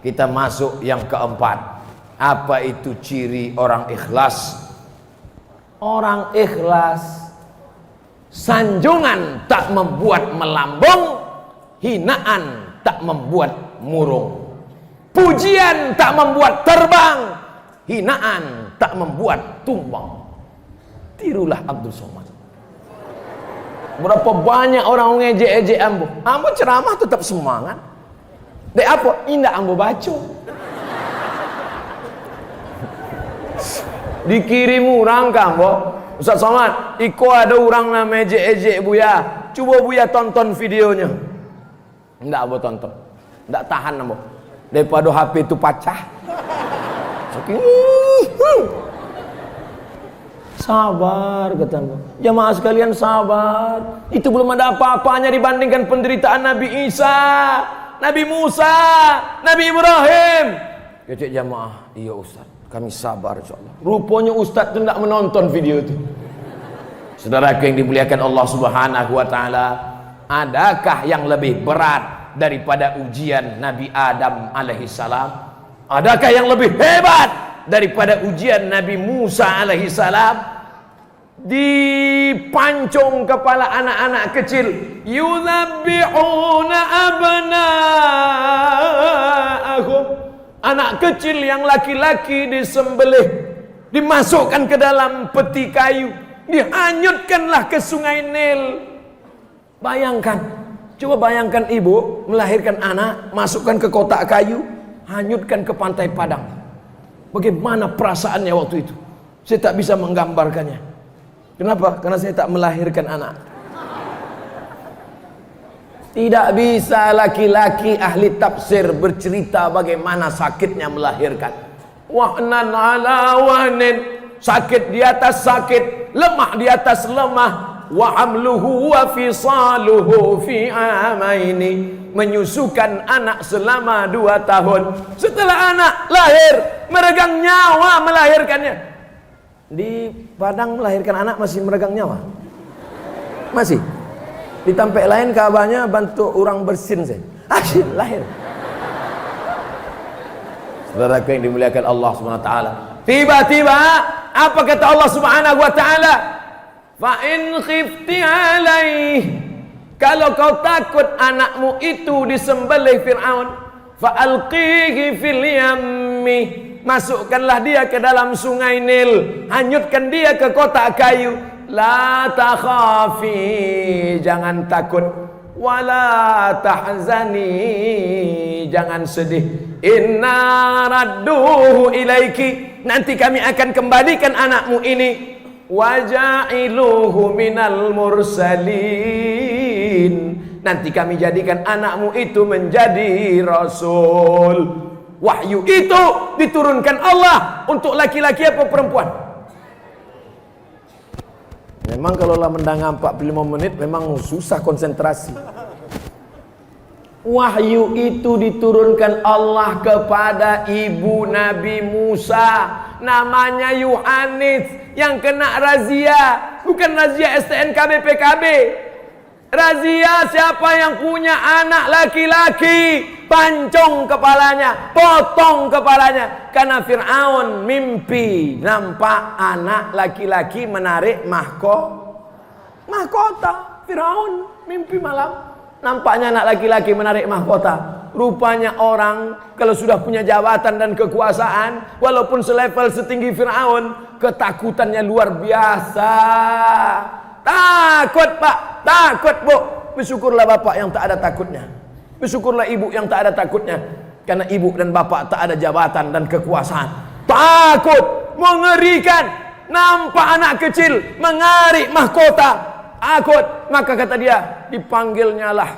Kita masuk yang keempat. Apa itu ciri orang ikhlas? Orang ikhlas, sanjungan tak membuat melambung, hinaan tak membuat murung, pujian tak membuat terbang, hinaan tak membuat tumbang. Tirulah Abdul Somad. Berapa banyak orang ngejek-ejek ambo. Ambo ceramah tetap semangat. Dek apa? Indah ambo baca. Dikirim orang ke ambo. Ustaz Somad, iko ada orang nama ejek-ejek Buya. Coba Buya tonton videonya. Enggak ambo tonton. Enggak tahan ambo. Daripada HP itu pecah. Sabar kata ambo. Jamaah sekalian sabar. Itu belum ada apa-apanya dibandingkan penderitaan Nabi Isa, Nabi Musa, Nabi Ibrahim. Kecik jamaah, iya Ustaz, kami sabar insyaallah. Rupanya Ustaz itu tidak menonton video itu. Saudaraku yang dimuliakan Allah Subhanahu wa taala, adakah yang lebih berat daripada ujian Nabi Adam alaihissalam? Adakah yang lebih hebat daripada ujian Nabi Musa alaihissalam? Dipancung kepala anak-anak kecil, yudzabbi'una abna'ahum. Anak kecil yang laki-laki disembelih, dimasukkan ke dalam peti kayu, dihanyutkanlah ke sungai Nil. Bayangkan, coba bayangkan ibu melahirkan anak, masukkan ke kotak kayu, hanyutkan ke pantai Padang. Bagaimana perasaannya waktu itu? Saya tak bisa menggambarkannya. Kenapa? Karena saya tak melahirkan anak. Tidak bisa laki-laki ahli tafsir bercerita bagaimana sakitnya melahirkan. Wahnan ala wahnin, sakit di atas sakit, lemah di atas lemah. Wa hamluhu wa fisaluhu fi amaini, menyusukan anak selama 2 tahun. Setelah anak lahir, meregang nyawa melahirkannya. Di Padang melahirkan anak masih meregang nyawa? Masih? Di tempat lain kabarnya bantu orang bersin saya. Lahir. Saudaraku yang dimuliakan Allah Subhanahu wa taala. Tiba-tiba apa kata Allah Subhanahu wa taala? Fa in khifti alaih, kalau kau takut anakmu itu disembelih Fir'aun, fa alqihi fil yammi, masukkanlah dia ke dalam sungai Nil, hanyutkan dia ke kotak kayu. La takhafi, jangan takut. Wala tahzani, jangan sedih. Inna radduhu ilaiki, nanti kami akan kembalikan anakmu ini. Waja'iluhu minal mursalin, nanti kami jadikan anakmu itu menjadi rasul. Wahyu itu diturunkan Allah untuk laki-laki apa perempuan? Memang kalau lah mendengar 45 menit memang susah konsentrasi. Wahyu itu diturunkan Allah kepada ibu Nabi Musa, namanya Yohanes, yang kena razia. Bukan razia STNK BPKB, razia siapa yang punya anak laki-laki, pancung kepalanya, potong kepalanya. Karena Fir'aun mimpi nampak anak laki-laki menarik mahkota. Fir'aun mimpi malam, nampaknya anak laki-laki menarik mahkota. Rupanya orang kalau sudah punya jabatan dan kekuasaan, walaupun selevel setinggi Fir'aun, ketakutannya luar biasa. Takut pak, takut bu. Bersyukurlah bapak yang tak ada takutnya. Bersyukurlah ibu yang tak ada takutnya. Karena ibu dan bapak tak ada jabatan dan kekuasaan. Takut, mengerikan. Nampak anak kecil mengarik mahkota, takut. Maka kata dia, dipanggilnya lah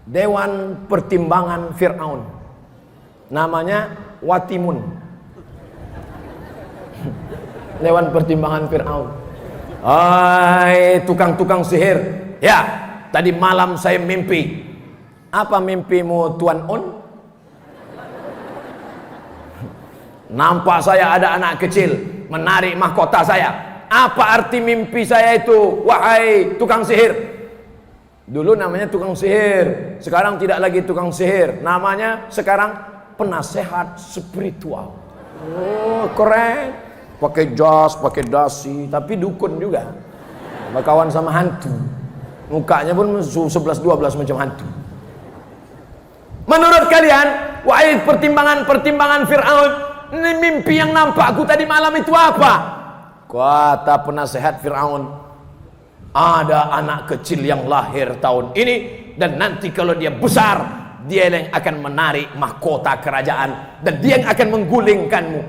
Dewan Pertimbangan Fir'aun, namanya Watimun. Dewan Pertimbangan Fir'aun. Hai tukang-tukang sihir, ya tadi malam saya mimpi. Apa mimpimu Tuan Un? Nampak saya ada anak kecil menarik mahkota saya. Apa arti mimpi saya itu, wahai tukang sihir? Dulu namanya tukang sihir, sekarang tidak lagi tukang sihir. Namanya sekarang penasehat spiritual. Oh, keren. Pakai jas, pakai dasi, tapi dukun juga. Berkawan sama hantu. Mukanya pun 11-12 macam hantu. Menurut kalian, wahai pertimbangan Fir'aun, ini mimpi yang nampakku tadi malam itu apa? Kata penasehat Fir'aun, ada anak kecil yang lahir tahun ini, dan nanti kalau dia besar, dia yang akan menarik mahkota kerajaan, dan dia yang akan menggulingkanmu.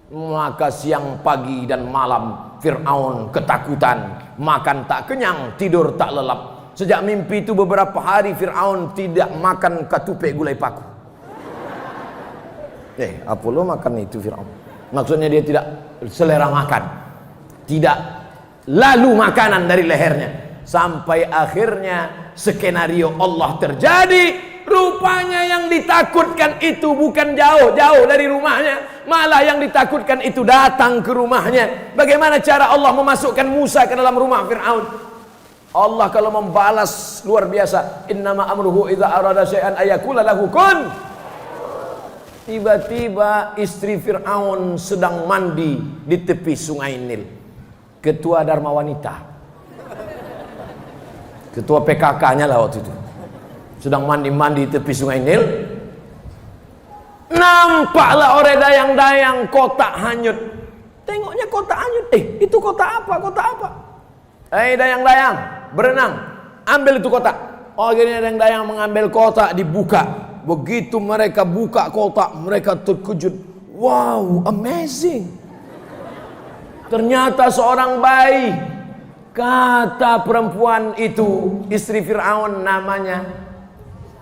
Maka siang, pagi, dan malam Fir'aun ketakutan, makan tak kenyang, tidur tak lelap. Sejak mimpi itu beberapa hari Fir'aun tidak makan ketupek gulai paku. Apa lo makan itu Fir'aun? Maksudnya dia tidak selera makan, tidak lalu makanan dari lehernya. Sampai akhirnya skenario Allah terjadi. Rupanya yang ditakutkan itu bukan jauh-jauh dari rumahnya, malah yang ditakutkan itu datang ke rumahnya. Bagaimana cara Allah memasukkan Musa ke dalam rumah Fir'aun? Allah kalau membalas luar biasa. Innama amruhu idza arada syai'an ayakula lahu kun. Tiba-tiba istri Fir'aun sedang mandi di tepi sungai Nil. Ketua Dharma Wanita, ketua PKK-nya lah waktu itu, sedang mandi-mandi di tepi sungai Nil. Nampaklah oleh dayang-dayang kotak hanyut. Tengoknya kotak hanyut. Itu kotak apa? Kotak apa? Dayang-dayang, berenang, ambil itu kotak. Akhirnya dayang-dayang mengambil kotak, dibuka. Begitu mereka buka kotak, mereka terkejut. Wow, amazing. Ternyata seorang bayi. Kata perempuan itu, istri Fir'aun, namanya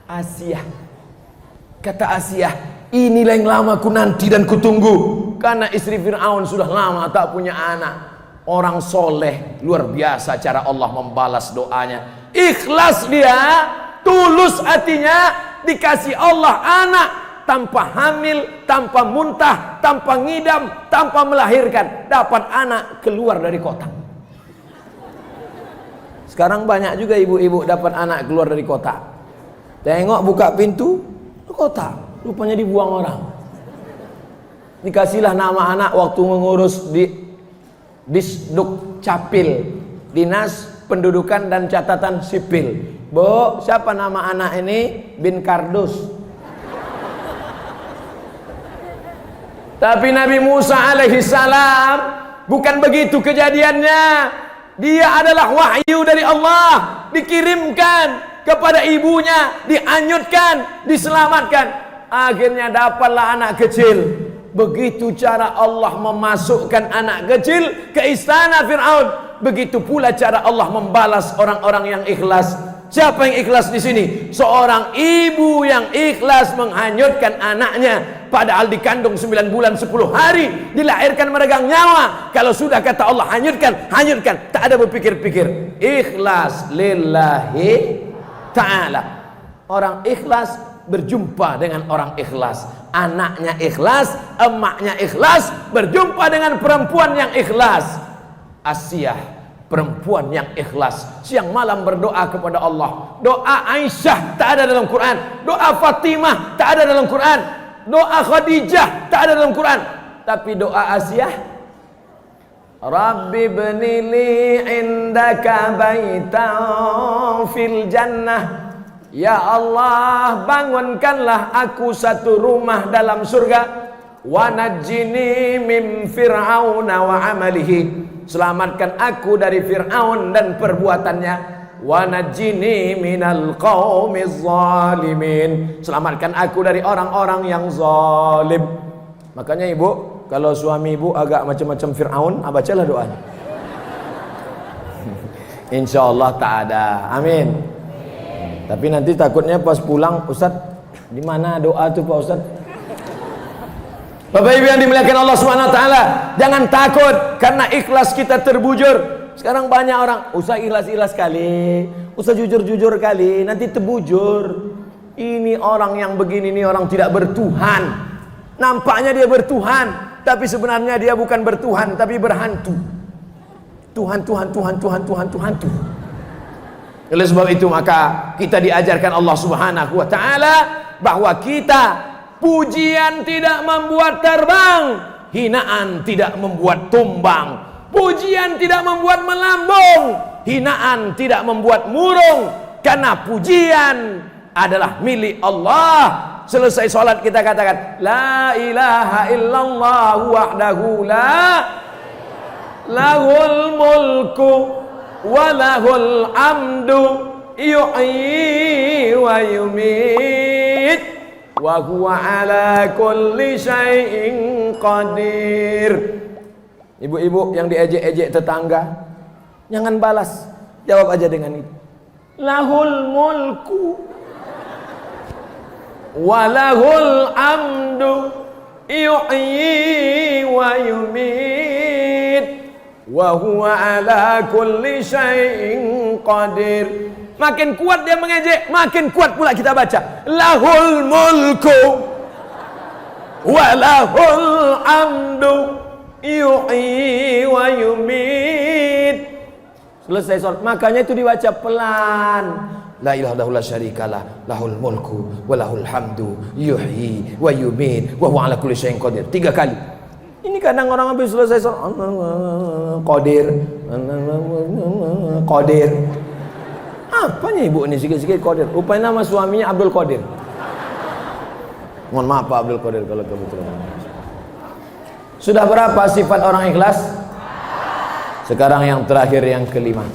Asiyah. Kata Asiyah, inilah yang lama ku nanti dan ku tunggu. Karena istri Fir'aun sudah lama tak punya anak. Orang soleh, luar biasa cara Allah membalas doanya. Ikhlas dia, tulus hatinya, dikasih Allah anak tanpa hamil, tanpa muntah, tanpa ngidam, tanpa melahirkan. Dapat anak keluar dari kotak. Sekarang banyak juga ibu-ibu dapat anak keluar dari kotak. Tengok buka pintu, kotak, rupanya dibuang orang. Dikasihlah nama anak waktu mengurus di Disduk Capil, Dinas Pendudukan dan Catatan Sipil. Bu, siapa nama anak ini? Bin Kardus. Tapi Nabi Musa alaihi salam bukan begitu kejadiannya. Dia adalah wahyu dari Allah, dikirimkan kepada ibunya, dianyutkan, diselamatkan. Akhirnya dapatlah anak kecil. Begitu cara Allah memasukkan anak kecil ke istana Fir'aun. Begitu pula cara Allah membalas orang-orang yang ikhlas. Siapa yang ikhlas di sini? Seorang ibu yang ikhlas menghanyutkan anaknya, padahal dikandung 9 bulan 10 hari, dilahirkan meregang nyawa. Kalau sudah kata Allah hanyutkan, hanyutkan, tak ada berpikir-pikir. Ikhlas lillahi ta'ala. Orang ikhlas berjumpa dengan orang ikhlas. Anaknya ikhlas, emaknya ikhlas, berjumpa dengan perempuan yang ikhlas. Asiyah, perempuan yang ikhlas, siang malam berdoa kepada Allah. Doa Aisyah tak ada dalam Quran, doa Fatimah tak ada dalam Quran, doa Khadijah tak ada dalam Quran. Tapi doa Asiyah, Rabbi bnili indaka baitan fil jannah. Ya Allah, bangunkanlah aku satu rumah dalam surga. Wa najjini min fir'auna wa amalihi. Selamatkan aku dari Fir'aun dan perbuatannya. Wa najjini minal qaumiz zalimin. Selamatkan aku dari orang-orang yang zalim. Makanya ibu, kalau suami ibu agak macam-macam Fir'aun, bacalah doanya. Insyaallah tak ada. Amin. Tapi nanti takutnya pas pulang, Ustaz, di mana doa tuh Pak Ustaz? Bapak Ibu yang dimuliakan Allah Subhanahu wa taala, jangan takut karena ikhlas kita terbujur. Sekarang banyak orang, Ustaz ikhlas-ikhlas kali, Ustaz jujur-jujur kali, nanti terbujur. Ini orang yang begini nih orang tidak bertuhan. Nampaknya dia bertuhan, tapi sebenarnya dia bukan bertuhan, tapi berhantu. Tuhan. Oleh sebab itu maka kita diajarkan Allah Subhanahu wa taala bahwa kita Pujian tidak membuat terbang, hinaan tidak membuat tumbang. Pujian tidak membuat melambung, hinaan tidak membuat murung. Karena pujian adalah milik Allah. Selesai sholat kita katakan la ilaha illallah wahdahu la lahul mulku wa lahul amdu yuhyi wa yumit wa huwa ala kulli syai'in qadir. Ibu-ibu yang diejek-ejek tetangga, jangan balas, jawab aja dengan itu. Lahul mulku walahul amdu yuhyi wa yumit wa huwa ala kulli syai'in qadir. Makin kuat dia mengejek, makin kuat pula kita baca lahul mulku walahul amdu yuhyi wa yumit. Selesai sholat, makanya itu dibaca pelan. La ilaha illallah syarikalah, lahul mulku wa lahul hamdu yuhyi wa yumit wa huwa ala kulli syai'in qadir. 3 kali. Ini kadang orang habis selesai sholat qadir. Qadir. Apanya ibu ini sikit-sikit qadir? Rupanya nama suaminya Abdul Qadir. Mohon maaf Pak Abdul Qadir kalau kebetulan. Sudah berapa sifat orang ikhlas? Sekarang yang terakhir, yang kelima.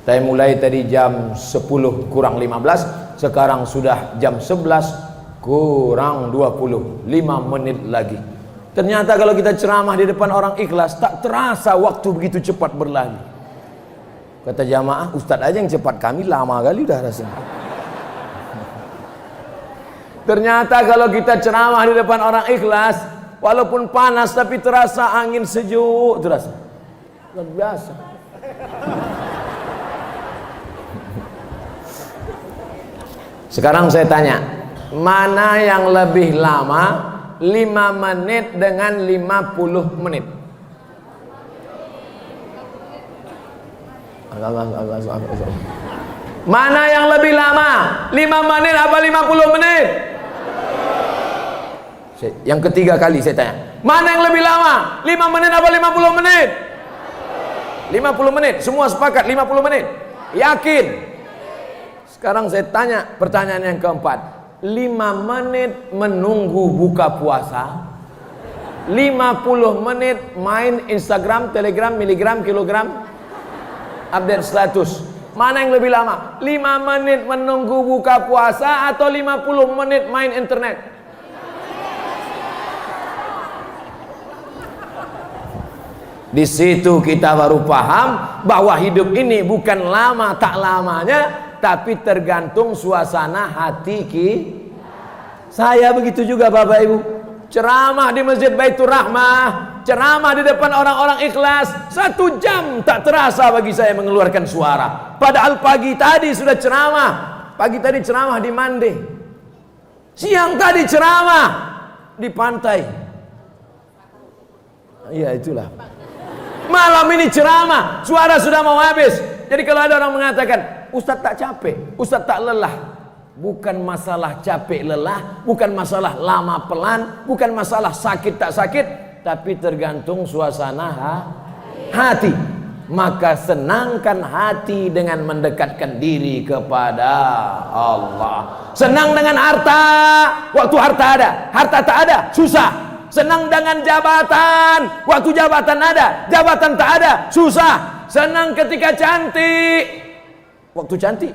Saya mulai tadi jam 10 kurang 15, sekarang sudah jam 11 kurang 20, 5 menit lagi. Ternyata kalau kita ceramah di depan orang ikhlas, tak terasa waktu begitu cepat berlalu. Kata jamaah, Ustadz aja yang cepat, kami lama kali udah rasanya. Ternyata kalau kita ceramah di depan orang ikhlas, walaupun panas tapi terasa angin sejuk, terasa luar biasa. Sekarang saya tanya, mana yang lebih lama 5 menit dengan 50 menit? Mana yang lebih lama 5 menit apa 50 menit? Yang ketiga kali saya tanya, mana yang lebih lama 5 menit apa 50 menit? 50 menit, semua sepakat 50 menit. Yakin? Sekarang saya tanya pertanyaan yang keempat, 5 menit menunggu buka puasa, 50 menit main Instagram, Telegram, miligram, kilogram, update status. Mana yang lebih lama? 5 menit menunggu buka puasa atau 50 menit main internet? Di situ kita baru paham bahwa hidup ini bukan lama tak lamanya, tapi tergantung suasana hati Saya begitu juga Bapak Ibu. Ceramah di Masjid Baitur Rahmah, ceramah di depan orang-orang ikhlas, 1 jam tak terasa bagi saya mengeluarkan suara. Padahal pagi tadi sudah ceramah. Pagi tadi ceramah di Mande, siang tadi ceramah di pantai. Iya itulah. Malam ini ceramah, suara sudah mau habis. Jadi kalau ada orang mengatakan, Ustadz tak capek, Ustadz tak lelah, bukan masalah capek lelah, bukan masalah lama pelan, bukan masalah sakit tak sakit, tapi tergantung suasana hati. Maka senangkan hati dengan mendekatkan diri kepada Allah. Senang dengan harta, waktu harta ada, harta tak ada, susah. Senang dengan jabatan, waktu jabatan ada, jabatan tak ada, susah. Senang ketika cantik, waktu cantik,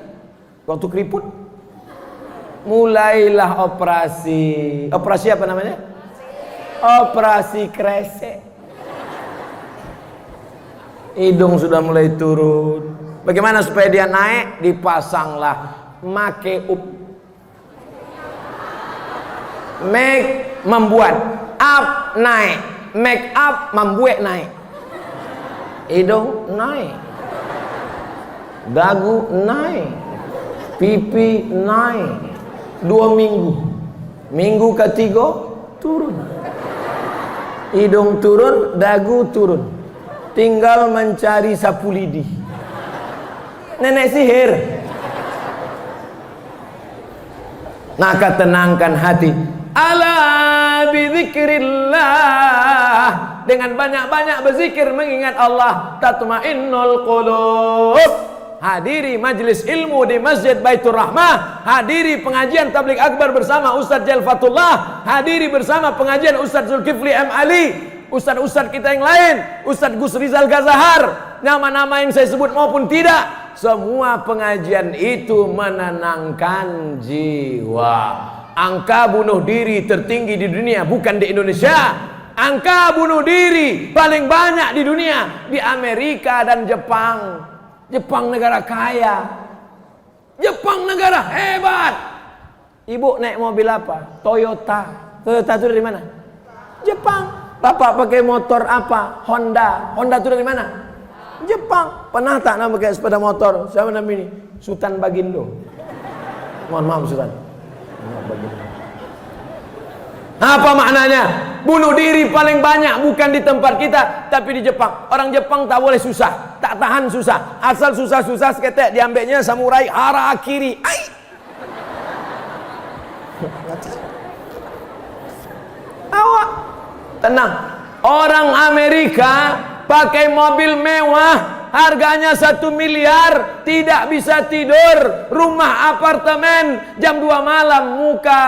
waktu keriput, mulailah operasi. Operasi apa namanya? Operasi kresek. Hidung sudah mulai turun. Bagaimana supaya dia naik? Dipasanglah makeup. Make membuat, up naik, make up membuat naik. Hidung naik, dagu naik, pipi naik. 2 minggu, minggu ketiga turun, hidung turun, dagu turun, tinggal mencari sapu lidi. Nenek sihir. Maka tenangkan hati. Ala bidzikrillah, dengan banyak-banyak berzikir mengingat Allah, tatmainnul qulub. Hadiri majlis ilmu di Masjid Baitur Rahmah, hadiri pengajian tabligh akbar bersama Ustaz Jalfatullah, hadiri bersama pengajian Ustaz Zulkifli M. Ali, Ustaz-Ustaz kita yang lain, Ustaz Gus Rizal Gazahar, nama-nama yang saya sebut maupun tidak. Semua pengajian itu menenangkan jiwa. Angka bunuh diri tertinggi di dunia bukan di Indonesia. Angka bunuh diri paling banyak di dunia di Amerika dan Jepang. Jepang negara kaya, Jepang negara hebat. Ibu naik mobil apa? Toyota. Toyota itu dari mana? Jepang. Bapak pakai motor apa? Honda. Honda itu dari mana? Jepang. Pernah tak nak pakai sepeda motor? Siapa nama ini? Sultan Bagindo. Mohon maaf Sultan. Apa maknanya? Bunuh diri paling banyak bukan di tempat kita, tapi di Jepang. Orang Jepang tak boleh susah, tak tahan susah. Asal susah-susah seketek diambilnya samurai harakiri. Ai. Awak tenang. Orang Amerika pakai mobil mewah, harganya 1 miliar, tidak bisa tidur, rumah apartemen, jam 2 malam muka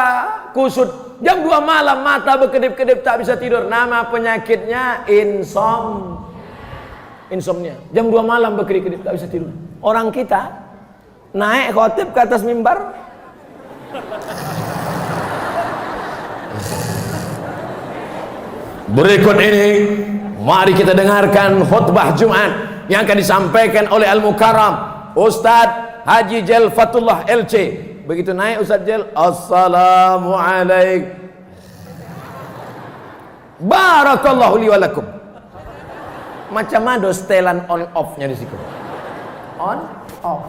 kusut. Jam 2 malam mata berkedip-kedip tak bisa tidur. Nama penyakitnya insomnia. Jam 2 malam berkedip-kedip tak bisa tidur. Orang kita naik khotib ke atas mimbar, berikut ini mari kita dengarkan khutbah Jumat yang akan disampaikan oleh Al-Mukarram Ustadz Haji Jalfatullah LC. Begitu naik Ustaz Jel, Assalamualaikum, barakallahu li walakum. Macam mana setelan on off nya di situ? On off.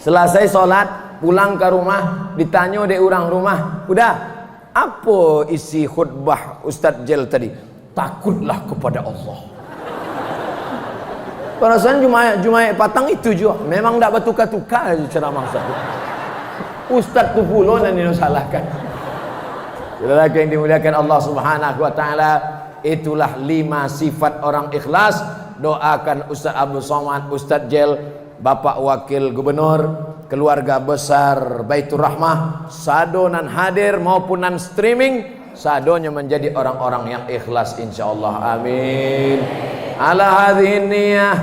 Selesai sholat, pulang ke rumah, ditanya oleh orang rumah, udah apa isi khutbah Ustaz Jel tadi? Takutlah kepada Allah. Perasaan Jumaat Patang itu juga memang tak bertukar-tukar ceramah Ustaz. Ustaz tu pula yang disalahkan. Saudara yang dimuliakan Allah Subhanahu wa taala, itulah 5 sifat orang ikhlas. Doakan Ustaz Abdul Somad, Ustaz Jel, Bapak Wakil Gubernur, keluarga besar Baitur Rahmah, sado nan hadir maupun nan streaming, sadonya menjadi orang-orang yang ikhlas insyaallah. Amin. Ala hadhihi niyah.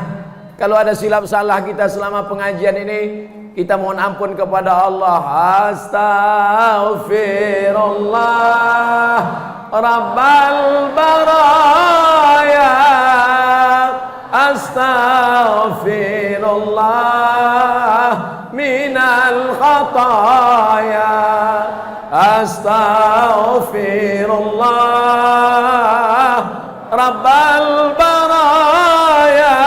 Kalau ada silap salah kita selama pengajian ini, kita mohon ampun kepada Allah. Astaghfirullah Rabbal baraya. Astaghfirullah minal khataya. Astaghfirullah Rabbal baraya.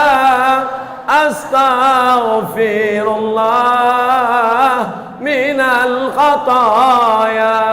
Astaghfirullah minal khataya.